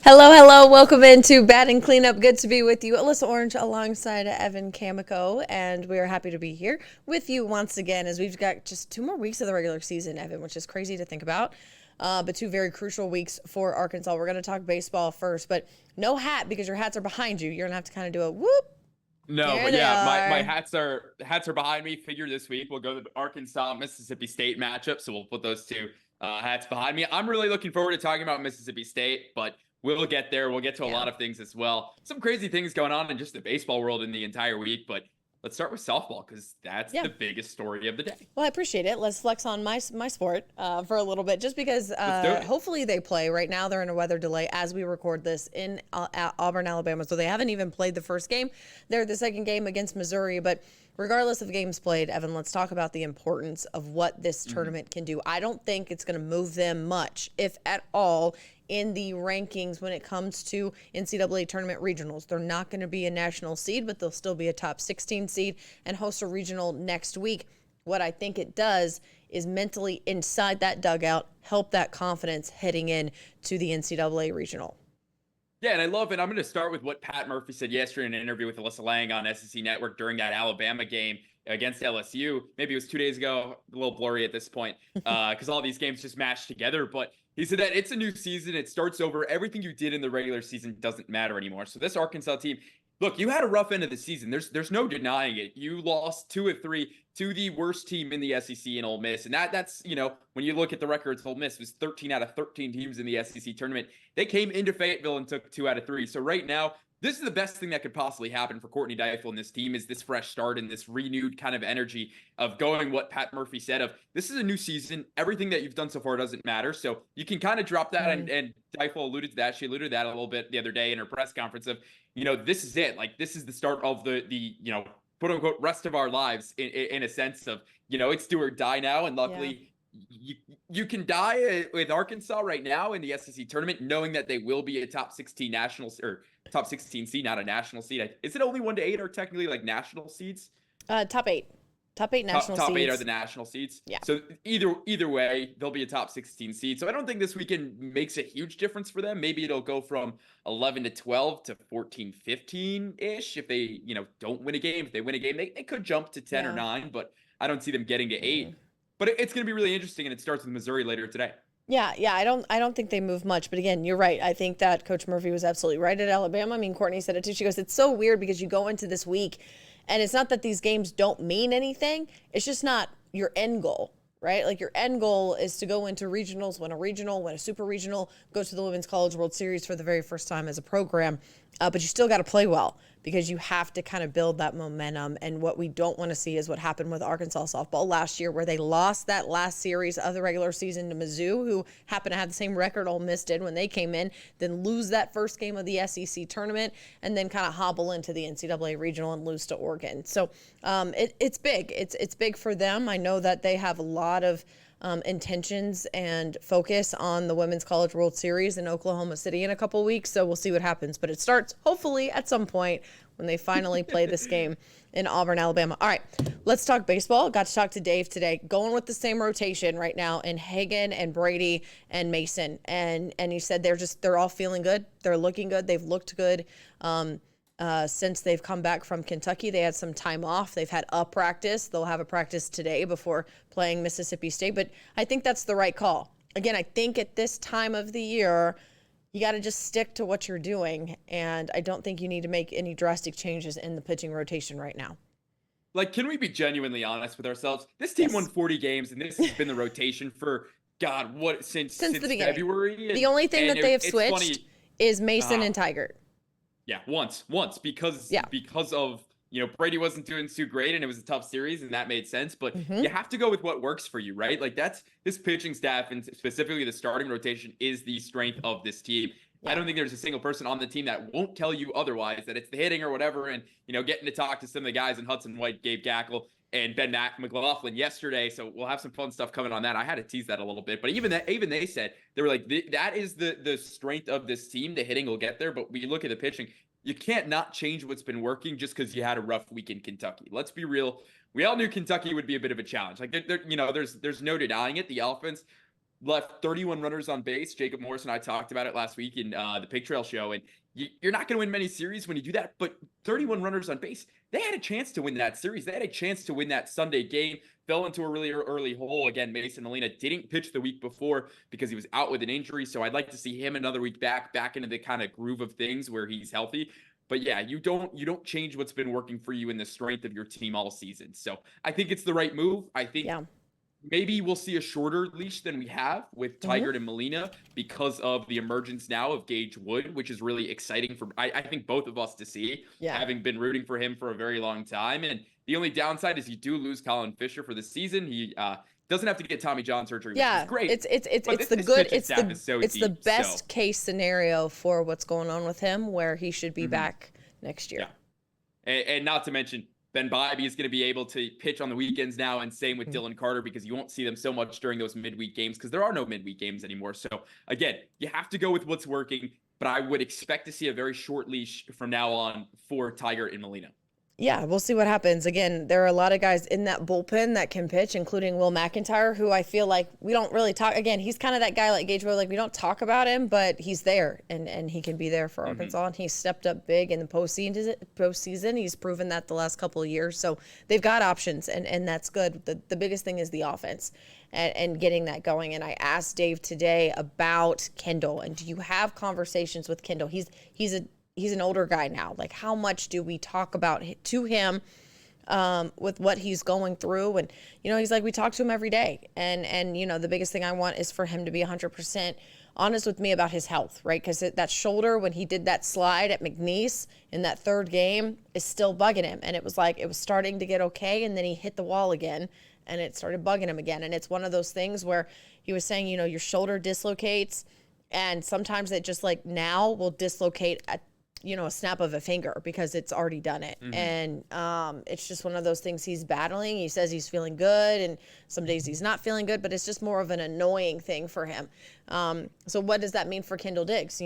Hello, hello. Welcome into Batting Cleanup. Good to be with you. Alyssa Orange alongside Evan Kamiko, and we are happy to be here with you once again as we've got just 2 more weeks of the regular season, Evan, which is crazy to think about. But two very crucial weeks for Arkansas. We're going to talk baseball first, but no hat because your hats are behind you. You're going to have to kind of do a whoop. No, There but they yeah, my are. hats are behind me. Figure this week we'll go to the Arkansas Mississippi State matchup, so we'll put those two hats behind me. I'm really looking forward to talking about Mississippi State, but we'll get there. We'll get to a Yeah. lot of things as well. Some crazy things going on in just the baseball world in the entire week, but let's start with softball because that's Yeah. the biggest story of the day. Well, I appreciate it. Let's flex on my sport for a little bit, just because Let's do it. hopefully they play. Right now, they're in a weather delay as we record this in Auburn, Alabama, so they haven't even played the first game. They're the second game against Missouri, but regardless of games played, Evan, let's talk about the importance of what this tournament can do. I don't think it's going to move them much, if at all, in the rankings when it comes to NCAA tournament regionals. They're not going to be a national seed, but they'll still be a top 16 seed and host a regional next week. What I think it does is mentally inside that dugout help that confidence heading in to the NCAA regional. Yeah, and I love it. I'm going to start with what Pat Murphy said yesterday in an interview with Alyssa Lang on SEC Network during that Alabama game against LSU. Maybe it was 2 days ago, a little blurry at this point, because all these games just mashed together. But he said that it's a new season. It starts over. Everything you did in the regular season doesn't matter anymore. So this Arkansas team, look, you had a rough end of the season. There's no denying it. You lost 2 of 3 to the worst team in the SEC in Ole Miss, and that's when you look at the records, Ole Miss was 13 out of 13 teams in the SEC tournament. They came into Fayetteville and took 2 out of 3. So right now, this is the best thing that could possibly happen for Courtney Deifel and this team is this fresh start and this renewed kind of energy of going what Pat Murphy said of this is a new season. Everything that you've done so far doesn't matter. So you can kind of drop that. And Deifel alluded to that. She alluded to that a little bit the other day in her press conference of, this is it. Like, this is the start of the quote unquote rest of our lives in a sense of, it's do or die now. And luckily, you can die with Arkansas right now in the SEC tournament, knowing that they will be a top 16 national or top 16 seed, not a national seed. Is it only 1 to 8 are technically like national seeds? Top eight. Top eight national top seeds. 8 are the national seeds. Yeah. So either way, they'll be a top 16 seed. So I don't think this weekend makes a huge difference for them. Maybe it'll go from 11 to 12 to 14, 15-ish if they, don't win a game. If they win a game, they could jump to 10 or 9, but I don't see them getting to 8. But it's going to be really interesting, and it starts with Missouri later today. Yeah, I don't think they move much. But again, you're right. I think that Coach Murphy was absolutely right at Alabama. I mean, Courtney said it too. She goes, it's so weird because you go into this week, and it's not that these games don't mean anything. It's just not your end goal, right? Like your end goal is to go into regionals, win a super regional, go to the Women's College World Series for the very first time as a program. But you still got to play well because you have to kind of build that momentum. And what we don't want to see is what happened with Arkansas softball last year, where they lost that last series of the regular season to Mizzou, who happened to have the same record Ole Miss did when they came in, then lose that first game of the SEC tournament, and then kind of hobble into the NCAA regional and lose to Oregon. So it's big. It's big for them. I know that they have a lot of intentions and focus on the Women's College World Series in Oklahoma City in a couple weeks. So we'll see what happens. But it starts hopefully at some point when they finally play this game in Auburn, Alabama. All right, let's talk baseball. Got to talk to Dave today. Going with the same rotation right now in Hagan and Brady and Mason. And he said they're all feeling good. They're looking good. They've looked good. Since they've come back from Kentucky. They had some time off. They've had a practice. They'll have a practice today before playing Mississippi State. But I think that's the right call. Again, I think at this time of the year, you got to just stick to what you're doing. And I don't think you need to make any drastic changes in the pitching rotation right now. Like, can we be genuinely honest with ourselves? This team won 40 games, and this has been the rotation for, God, what, since the beginning. February? The only thing that they have switched is Mason and Tigert. Yeah, once because of Brady wasn't doing too great and it was a tough series and that made sense. But you have to go with what works for you, right? Like that's this pitching staff and specifically the starting rotation is the strength of this team. Yeah. I don't think there's a single person on the team that won't tell you otherwise that it's the hitting or whatever. And getting to talk to some of the guys in Hudson White, Gabe Gackle, and Ben McLaughlin yesterday. So we'll have some fun stuff coming on that. I had to tease that a little bit, but even they said they were like, that is the strength of this team. The hitting will get there, but when you look at the pitching, you can't not change what's been working just because you had a rough week in Kentucky. Let's be real. We all knew Kentucky would be a bit of a challenge. Like there's no denying it. The offense left 31 runners on base. Jacob Morris and I talked about it last week in the Pig Trail show, and you're not going to win many series when you do that, but 31 runners on base, they had a chance to win that series. They had a chance to win that Sunday game, fell into a really early hole. Again, Mason Molina didn't pitch the week before because he was out with an injury, so I'd like to see him another week back into the kind of groove of things where he's healthy. But yeah, you don't change what's been working for you in the strength of your team all season. So I think it's the right move. I think maybe we'll see a shorter leash than we have with Tigert and Molina because of the emergence now of Gage Wood, which is really exciting for I think both of us to see, having been rooting for him for a very long time. And the only downside is you do lose Colin Fisher for the season. He doesn't have to get Tommy John surgery, which is great. It's the best case scenario for what's going on with him, where he should be back next year. Yeah. And not to mention, Ben Bybee is going to be able to pitch on the weekends now, and same with Dylan Carter, because you won't see them so much during those midweek games because there are no midweek games anymore. So again, you have to go with what's working, but I would expect to see a very short leash from now on for Tigert and Molina. Yeah, we'll see what happens. Again, there are a lot of guys in that bullpen that can pitch, including Will McIntyre, who I feel like we don't really talk. Again, he's kind of that guy like Gage Wood, like we don't talk about him, but he's there, and he can be there for Arkansas. And he's stepped up big in the postseason. He's proven that the last couple of years. So they've got options, and that's good. The biggest thing is the offense and getting that going. And I asked Dave today about Kendall, and do you have conversations with Kendall? He's an older guy now. Like, how much do we talk about to him with what he's going through? And, he's like, we talk to him every day. And the biggest thing I want is for him to be 100% honest with me about his health, right? Because that shoulder, when he did that slide at McNeese in that third game, is still bugging him. And it was starting to get okay, and then he hit the wall again, and it started bugging him again. And it's one of those things where he was saying, your shoulder dislocates, and sometimes it just now will dislocate at a snap of a finger because it's already done it. And it's just one of those things he's battling. He says he's feeling good, and some days he's not feeling good, but it's just more of an annoying thing for him. So what does that mean for Kendall Diggs?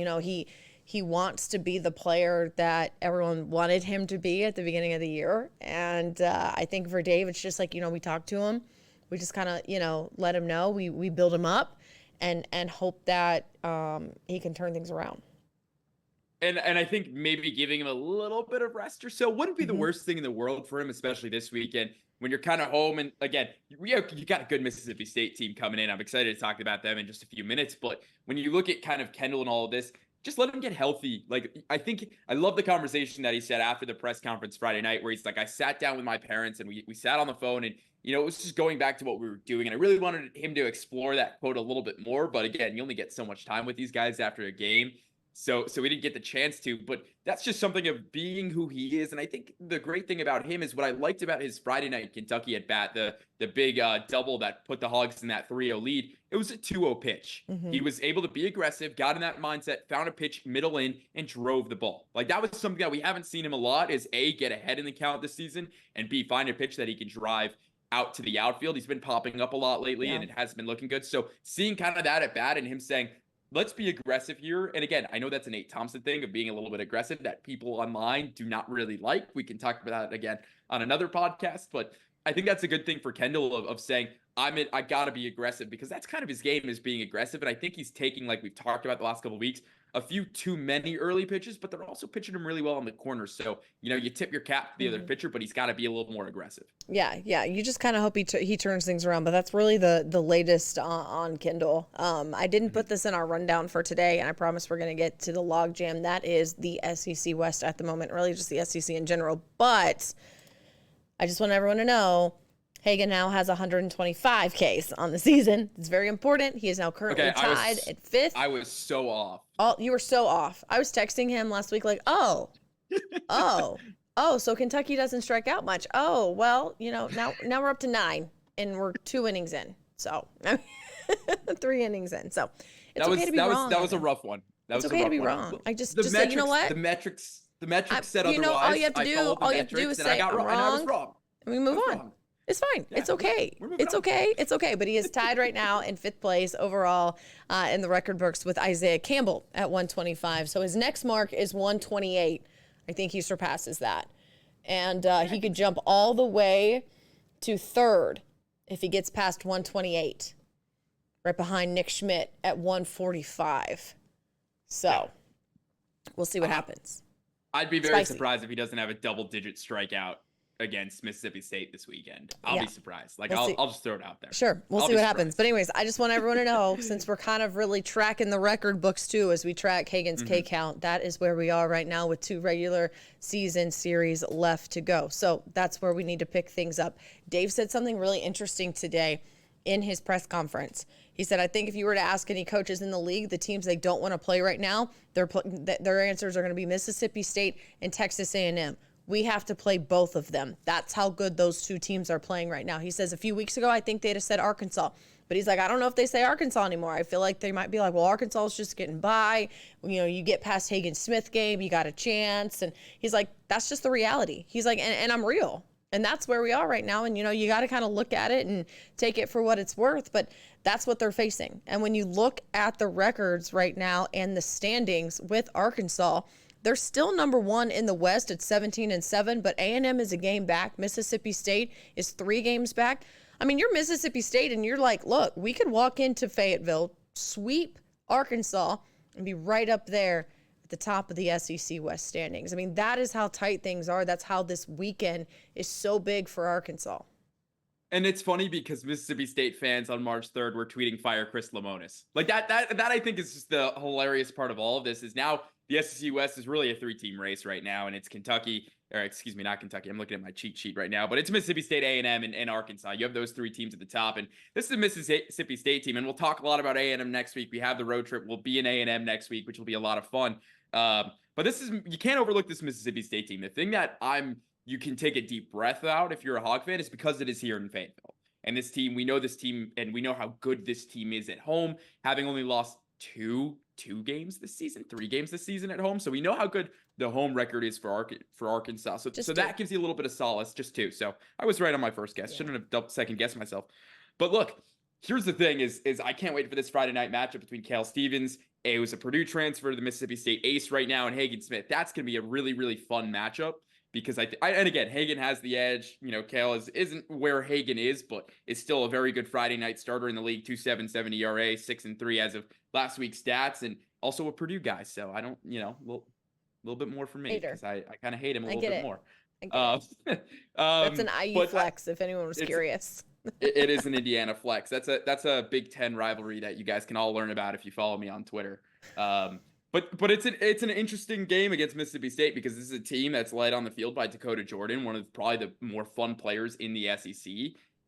He wants to be the player that everyone wanted him to be at the beginning of the year. And I think for Dave, it's just we talk to him. We just kind of, let him know. We build him up and hope that he can turn things around. And I think maybe giving him a little bit of rest or so wouldn't be the worst thing in the world for him, especially this weekend when you're kind of home. And again, you got a good Mississippi State team coming in. I'm excited to talk about them in just a few minutes. But when you look at kind of Kendall and all of this, just let him get healthy. Like, I think I love the conversation that he said after the press conference Friday night, where he's like, I sat down with my parents and we sat on the phone, and it was just going back to what we were doing. And I really wanted him to explore that quote a little bit more. But again, you only get so much time with these guys after a game. So we didn't get the chance to, but that's just something of being who he is. And I think the great thing about him is what I liked about his Friday night Kentucky at bat, the big double that put the Hogs in that 3-0 lead. It was a 2-0 pitch. He was able to be aggressive, got in that mindset, found a pitch middle in, and drove the ball. Like, that was something that we haven't seen him a lot, is A, get ahead in the count this season, and B, find a pitch that he can drive out to the outfield. He's been popping up a lot lately, and it has been looking good. So seeing kind of that at bat and him saying, let's be aggressive here. And again, I know that's a Nate Thompson thing of being a little bit aggressive that people online do not really like. We can talk about that again on another podcast, but I think that's a good thing for Kendall of saying, I got to be aggressive, because that's kind of his game, is being aggressive. And I think he's taking, like we've talked about the last couple of weeks, a few too many early pitches, but they're also pitching him really well on the corner. So, you tip your cap to the other pitcher, but he's got to be a little more aggressive. Yeah. You just kind of hope he turns things around, but that's really the latest on Kendall. I didn't put this in our rundown for today, and I promise we're going to get to the log jam. That is the SEC West at the moment, really just the SEC in general. But I just want everyone to know, Hagan now has 125 Ks on the season. It's very important. He is now currently tied at 5th. I was so off. Oh, you were so off. I was texting him last week like, so Kentucky doesn't strike out much. Oh, well, now we're up to 9, and we're 2 innings in. So 3 innings in. So it's okay to be wrong. That was a rough one. It's okay to be wrong. I just say, you know what? The metrics said otherwise. All you have to do is say, I'm wrong. And I was wrong. And we move on. Wrong. It's fine. Yeah, it's okay. It's okay. But he is tied right now in 5th place overall in the record books with Isaiah Campbell at 125. So his next mark is 128. I think he surpasses that. And he could jump all the way to 3rd if he gets past 128. right behind Nick Schmidt at 145. So we'll see what happens. I'd be very surprised if he doesn't have a double-digit strikeout against Mississippi State this weekend. I'll be surprised. Like, I'll just throw it out there. Sure. We'll see what happens. But anyways, I just want everyone to know, since we're kind of really tracking the record books too, as we track Hagen's K count, that is where we are right now with 2 regular season series left to go. So that's where we need to pick things up. Dave said something really interesting today in his press conference. He said, I think if you were to ask any coaches in the league, the teams they don't want to play right now, their answers are going to be Mississippi State and Texas A&M. We have to play both of them. That's how good those 2 teams are playing right now. He says a few weeks ago, I think they'd have said Arkansas. But he's like, I don't know if they say Arkansas anymore. I feel like they might be like, well, Arkansas is just getting by. You know, you get past Hagen Smith game, you got a chance. And he's like, that's just the reality. He's like, and I'm real. And that's where we are right now. And, you know, you got to kind of look at it and take it for what it's worth. But that's what they're facing. And when you look at the records right now and the standings with Arkansas, they're still number 1 in the West at 17-7, but A&M is a game back. Mississippi State is 3 games back. I mean, you're Mississippi State, and you're like, look, we could walk into Fayetteville, sweep Arkansas, and be right up there at the top of the SEC West standings. I mean, that is how tight things are. That's how this weekend is so big for Arkansas. And it's funny because Mississippi State fans on March 3rd were tweeting fire Chris Lemonis. Like that I think is just the hilarious part of all of this is now the SEC West is really a 3-team race right now, and it's Kentucky, or excuse me, not Kentucky. I'm looking at my cheat sheet right now, but it's Mississippi State, A&M, and Arkansas. You have those 3 teams at the top, and this is a Mississippi State team, and we'll talk a lot about A&M next week. We have the road trip. We'll be in A&M next week, which will be a lot of fun. But you can't overlook this Mississippi State team. The thing that you can take a deep breath out if you're a Hog fan is because it is here in Fayetteville. And this team, we know this team, and we know how good this team is at home, having only lost 3 games this season at home. So we know how good the home record is for Arkansas. So that gives you a little bit of solace, just 2. So I was right on my first guess. Shouldn't have second guessed myself. But look, here's the thing is I can't wait for this Friday night matchup between Cale Stevens, who's a Purdue transfer to the Mississippi State ace right now, and Hagen Smith. That's going to be a really, really fun matchup. Because and again, Hagen has the edge. You know, Cale isn't where Hagen is, but is still a very good Friday night starter in the league. 2.77 ERA, 6-3 as of last week's stats, and also a Purdue guy. So I don't, you know, a little bit more for me because I kind of hate him a little bit more. That's an IU flex, if anyone was curious. It is an Indiana flex. That's a Big Ten rivalry that you guys can all learn about if you follow me on Twitter. But it's an interesting game against Mississippi State because this is a team that's led on the field by Dakota Jordan, one of probably the more fun players in the SEC.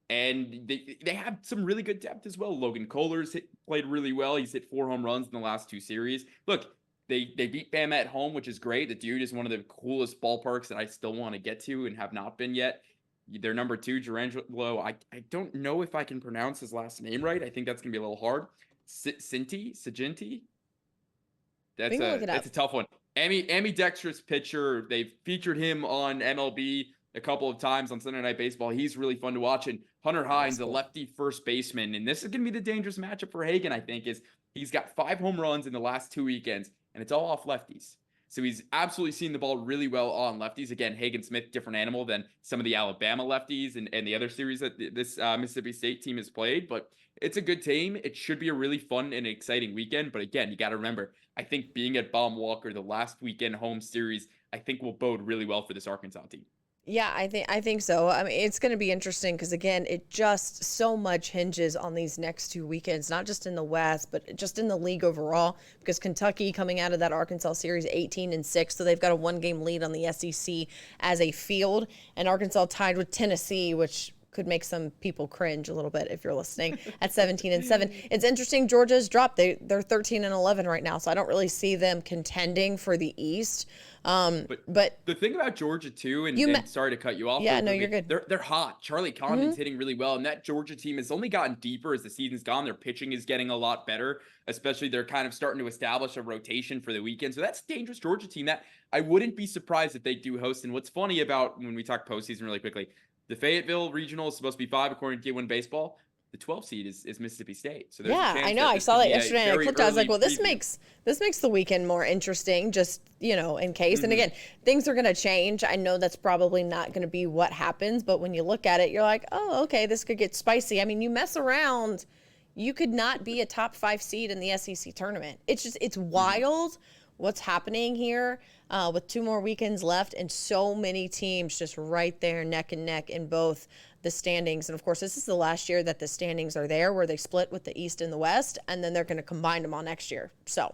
And they have some really good depth as well. Logan Kohler's played really well. He's hit 4 home runs in the last 2 series. Look, they beat Bama at home, which is great. The dude is one of the coolest ballparks that I still want to get to and have not been yet. Their number 2, Gerangelo, I don't know if I can pronounce his last name right. I think that's going to be a little hard. Sagenti? That's a tough one. Ambidextrous pitcher. They've featured him on MLB a couple of times on Sunday Night Baseball. He's really fun to watch. And Hunter Hines, the lefty first baseman. And this is going to be the dangerous matchup for Hagen, I think, is he's got 5 home runs in the last 2 weekends, and it's all off lefties. So he's absolutely seen the ball really well on lefties. Again, Hagen Smith, different animal than some of the Alabama lefties and the other series that this Mississippi State team has played. But it's a good team. It should be a really fun and exciting weekend. But again, you got to remember, I think being at Baum Walker, the last weekend home series, I think will bode really well for this Arkansas team. Yeah, I think so. I mean, it's going to be interesting because, again, it just so much hinges on these next 2 weekends, not just in the West, but just in the league overall, because Kentucky coming out of that Arkansas series 18-6, so they've got a 1-game lead on the SEC as a field, and Arkansas tied with Tennessee, which could make some people cringe a little bit if you're listening, at 17-7. It's interesting, Georgia's dropped. They're 13-11 right now, so I don't really see them contending for the East. But the thing about Georgia too, and sorry to cut you off. Yeah, no, you're good. They're hot. Charlie Condon's hitting really well, and that Georgia team has only gotten deeper as the season's gone. Their pitching is getting a lot better, especially they're kind of starting to establish a rotation for the weekend. So that's a dangerous Georgia team that I wouldn't be surprised if they do host. And what's funny about when we talk postseason really quickly, the Fayetteville Regional is supposed to be 5 according to Get1 Baseball. The 12th seed is Mississippi State. So yeah, I know. I saw that yesterday and I clicked. I was like, well, this makes the weekend more interesting, just, in case. And again, things are going to change. I know that's probably not going to be what happens, but when you look at it, you're like, oh, okay, this could get spicy. I mean, you mess around, you could not be a top 5 seed in the SEC tournament. It's wild what's happening here with 2 more weekends left and so many teams just right there neck and neck in both the standings. And of course, this is the last year that the standings are there where they split with the East and the West, and then they're going to combine them all next year. So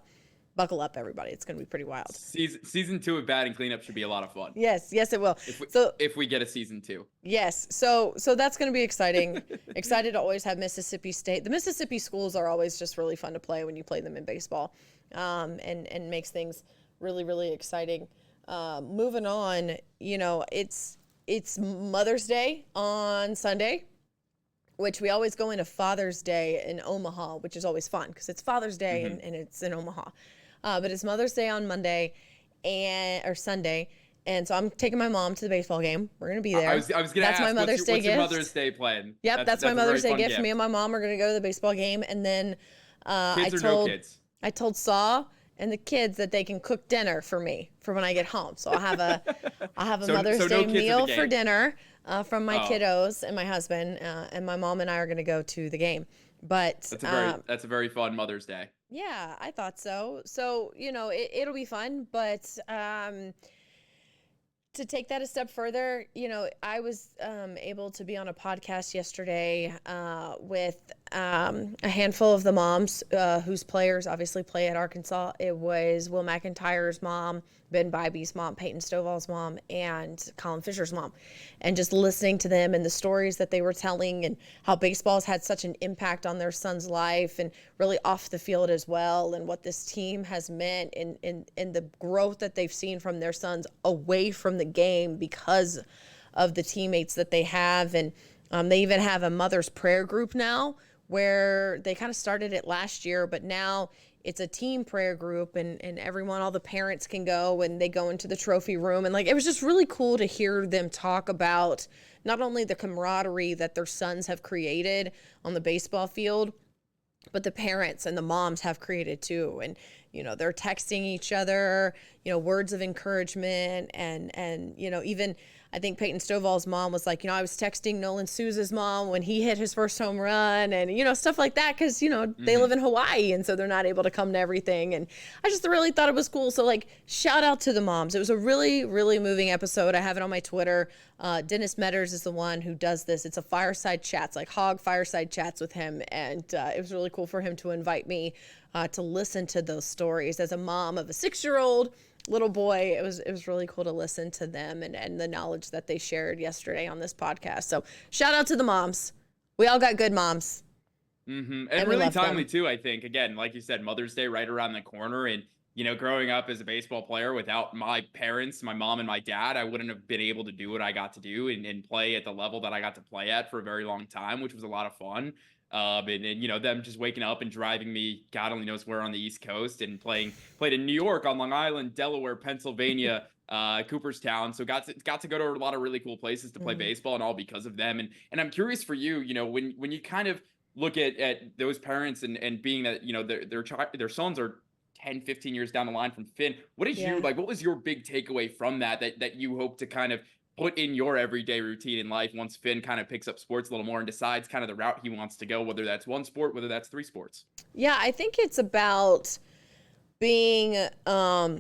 buckle up, everybody. It's going to be pretty wild. Season 2 of batting cleanup should be a lot of fun. Yes, it will. If we get a season 2. Yes. So that's going to be exciting. Excited to always have Mississippi State. The Mississippi schools are always just really fun to play when you play them in baseball, and makes things really, really exciting. Moving on, it's Mother's Day on Sunday, which we always go into Father's Day in Omaha, which is always fun because it's Father's Day and it's in Omaha. But it's Mother's Day on Monday or Sunday. And so I'm taking my mom to the baseball game. We're going to be there. I was going to ask, my Mother's Day what's gift. your Mother's Day plan? Yep, that's my Mother's Day gift. Me and my mom are going to go to the baseball game. And then no kids? I told Saw and the kids that they can cook dinner for me for when I get home. So I'll have a Mother's Day meal for dinner from my kiddos and my husband, and my mom and I are going to go to the game. But that's a very fun Mother's Day. Yeah, I thought so. So, it'll be fun, but to take that a step further, I was able to be on a podcast yesterday with a handful of the moms whose players obviously play at Arkansas. It was Will McIntyre's mom, Ben Bybee's mom, Peyton Stovall's mom, and Colin Fisher's mom. And just listening to them and the stories that they were telling and how baseball's had such an impact on their son's life and really off the field as well, and what this team has meant and the growth that they've seen from their sons away from the game because of the teammates that they have. And they even have a mother's prayer group now where they kind of started it last year, but now it's a team prayer group and all the parents can go and they go into the trophy room. And it was just really cool to hear them talk about not only the camaraderie that their sons have created on the baseball field, but the parents and the moms have created too. And, they're texting each other, words of encouragement and, even I think Peyton Stovall's mom was like, I was texting Nolan Souza's mom when he hit his first home run and, stuff like that. Cause they live in Hawaii and so they're not able to come to everything. And I just really thought it was cool. So shout out to the moms. It was a really, really moving episode. I have it on my Twitter. Dennis Metters is the one who does this. It's a fireside chats, hog fireside chats with him. And it was really cool for him to invite me to listen to those stories as a mom of a 6-year-old little boy. It was really cool to listen to them and the knowledge that they shared yesterday on this podcast. So shout out to the moms. We all got good moms. And really timely too, I think. Again, like you said, Mother's Day right around the corner. And, growing up as a baseball player without my parents, my mom and my dad, I wouldn't have been able to do what I got to do and play at the level that I got to play at for a very long time, which was a lot of fun. And them just waking up and driving me, God only knows where on the East Coast, and played in New York, on Long Island, Delaware, Pennsylvania, Cooperstown. So got to go to a lot of really cool places to play baseball, and all because of them. And I'm curious for you, when you kind of look at those parents and being that, their sons are 10, 15 years down the line from Finn, what was your big takeaway from that you hope to kind of put in your everyday routine in life once Finn kind of picks up sports a little more and decides kind of the route he wants to go, whether that's one sport, whether that's 3 sports? Yeah, I think it's about being a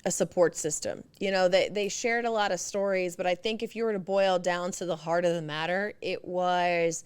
support system. They shared a lot of stories, but I think if you were to boil down to the heart of the matter, it was,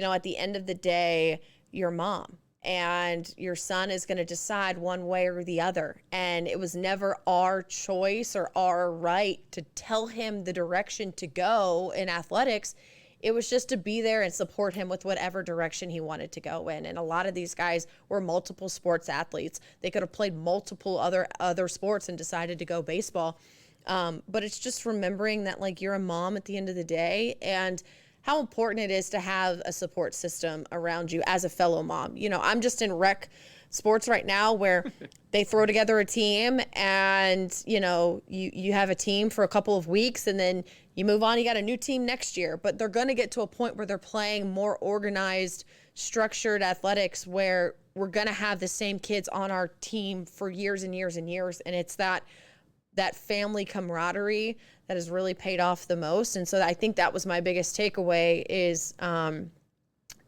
at the end of the day, your mom. And your son is going to decide one way or the other. And it was never our choice or our right to tell him the direction to go in athletics. It was just to be there and support him with whatever direction he wanted to go in. And a lot of these guys were multiple sports athletes. They could have played multiple other sports and decided to go baseball. But it's just remembering that you're a mom at the end of the day, and how important it is to have a support system around you as a fellow mom. I'm just in rec sports right now where they throw together a team and, you have a team for a couple of weeks and then you move on, you got a new team next year, but they're going to get to a point where they're playing more organized, structured athletics where we're going to have the same kids on our team for years and years and years. And it's that family camaraderie that has really paid off the most. And so I think that was my biggest takeaway is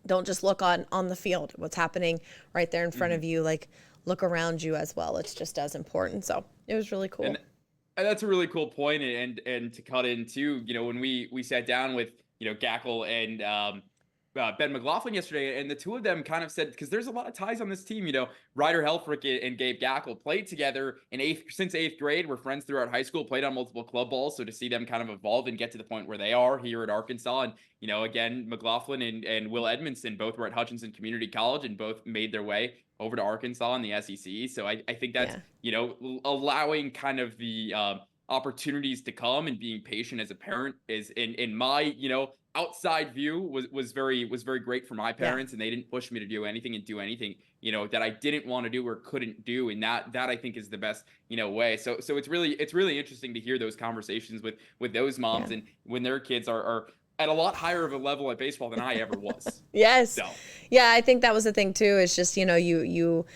Don't just look on the field. What's happening right there in front of you, like look around you as well. It's just as important. So it was really cool. And that's a really cool point. And to cut into, when we sat down with, Gackle and Ben McLaughlin yesterday, and the two of them kind of said, because there's a lot of ties on this team, Ryder Helfrich and Gabe Gackle played together since eighth grade, were friends throughout high school, played on multiple club balls. So to see them kind of evolve and get to the point where they are here at Arkansas, and again, McLaughlin and Will Edmondson both were at Hutchinson Community College and both made their way over to Arkansas in the SEC. So I think that's allowing kind of the opportunities to come and being patient as a parent is in my outside view was very great for my parents, and they didn't push me to do anything that I didn't want to do or couldn't do, and that I think is the best way. So it's really interesting to hear those conversations with those moms, and when their kids are at a lot higher of a level at baseball than I ever was. Yes. So. Yeah, I think that was the thing too. It's just you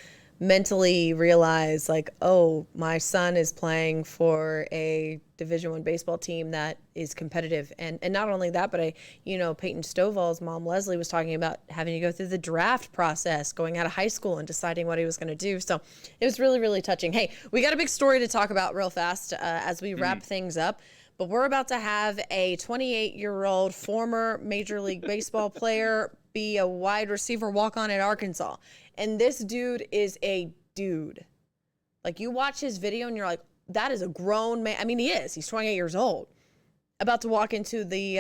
mentally realize like, oh, my son is playing for a Division I baseball team that is competitive, and not only that, but Peyton Stovall's mom Leslie was talking about having to go through the draft process, going out of high school and deciding what he was going to do. So it was really, really touching. Hey, we got a big story to talk about real fast as we wrap things up. But we're about to have a 28-year-old former Major League Baseball player be a wide receiver walk-on at Arkansas. And this dude is a dude. Like, you watch his video and you're like, that is a grown man. I mean, he is. He's 28 years old. About to walk into the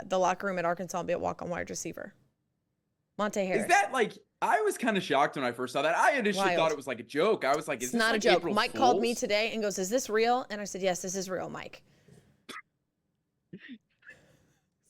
locker room at Arkansas and be a walk-on wide receiver. Monte Harris. Is that like... I was kind of shocked when I first saw that. I initially thought it was like a joke. I was like, is it's this not like a joke. April Mike Fools? called me today and goes, is this real? And I said, yes, this is real, Mike.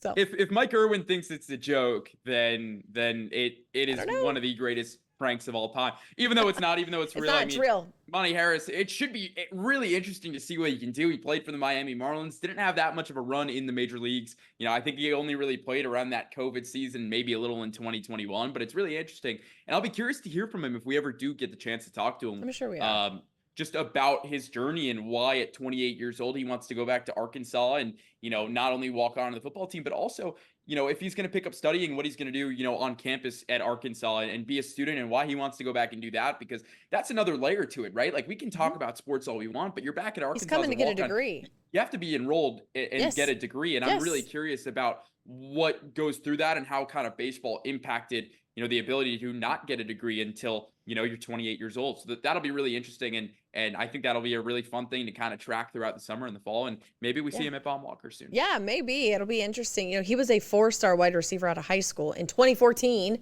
So if Mike Irwin thinks it's a joke, then it is one of the greatest pranks of all time. Even though it's not, even though it's real. Not, it's real. Monte Harris, it should be really interesting to see what he can do. He played for the Miami Marlins, didn't have that much of a run in the major leagues. I think he only really played around that COVID season, maybe a little in 2021, but it's really interesting. And I'll be curious to hear from him if we ever do get the chance to talk to him. I'm sure we are. Just about his journey and why at 28 years old he wants to go back to Arkansas and not only walk on to the football team, but also if he's going to pick up studying, what he's going to do on campus at Arkansas and be a student, and why he wants to go back and do that, because that's another layer to it, right? Like, we can talk about sports all we want, but you're back at Arkansas. He's coming to get a degree. You have to be enrolled and get a degree, and I'm really curious about what goes through that and how kind of baseball impacted the ability to not get a degree until you're 28 years old. So that'll be really interesting, and I think that'll be a really fun thing to kind of track throughout the summer and the fall, and maybe we see him at Baum Walker soon. Yeah, maybe it'll be interesting. He was a 4-star wide receiver out of high school in 2014.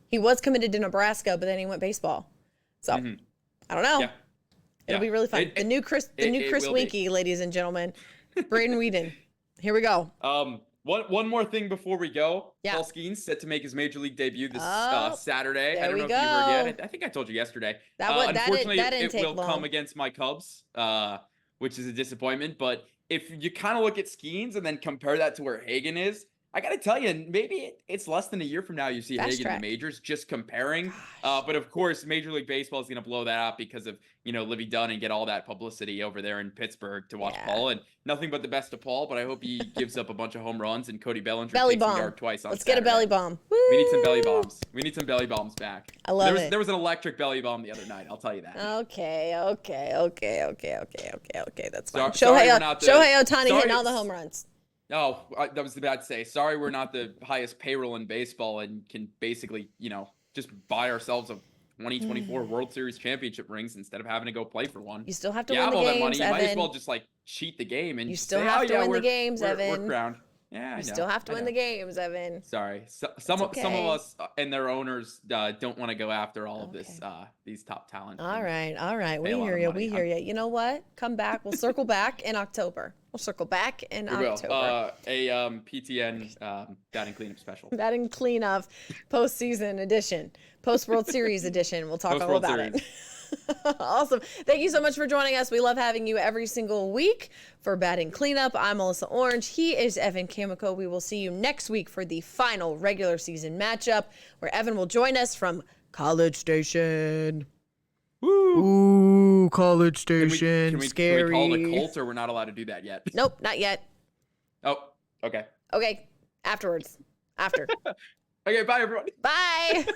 He was committed to Nebraska, but then he went baseball. So I don't know. Yeah. It'll be really fun. The new Chris Winkie, ladies and gentlemen, Braden Whedon. Here we go. One more thing before we go. Yeah. Paul Skeens set to make his major league debut this Saturday. I don't know if you heard yet. I think I told you yesterday. Unfortunately, it will come against my Cubs, which is a disappointment. But if you kind of look at Skeens and then compare that to where Hagen is, I got to tell you, maybe it's less than a year from now you see Hagen in the majors, just comparing. But of course, Major League Baseball is going to blow that up because of, Livy Dunn and get all that publicity over there in Pittsburgh to watch Paul. And nothing but the best to Paul, but I hope he gives up a bunch of home runs and Cody Bellinger takes a yard twice on Let's Saturday. Get a belly bomb. Woo! We need some belly bombs. We need some belly bombs back. I love it. There was an electric belly bomb the other night, I'll tell you that. Okay. That's fine. Shohei Ohtani hitting all the home runs. Oh, that was about to say. Sorry, we're not the highest payroll in baseball and can basically, just buy ourselves a 2024 World Series championship rings instead of having to go play for one. You still have to win the games, all that money. You Evan. might as well just cheat the game and you still have to win the games, Evan. We're crowned. Yeah, I know. You still have to win the games, Evan. Sorry, some of us and their owners don't want to go after all of this these top talent. All right. We hear you. You know what? Come back. We'll circle back in October. October. PTN batting cleanup special. Batting cleanup, postseason edition, post World Series edition. We'll talk all about it. Awesome. Thank you so much for joining us. We love having you every single week for Batting Cleanup. I'm Melissa Orange. He is Evan Kamiko. We will see you next week for the final regular season matchup where Evan will join us from College Station. Ooh, College Station. Can we call it a Colt, or we're not allowed to do that yet? Nope, not yet. Oh, okay. Okay, afterwards. After. Okay, bye everyone. Bye.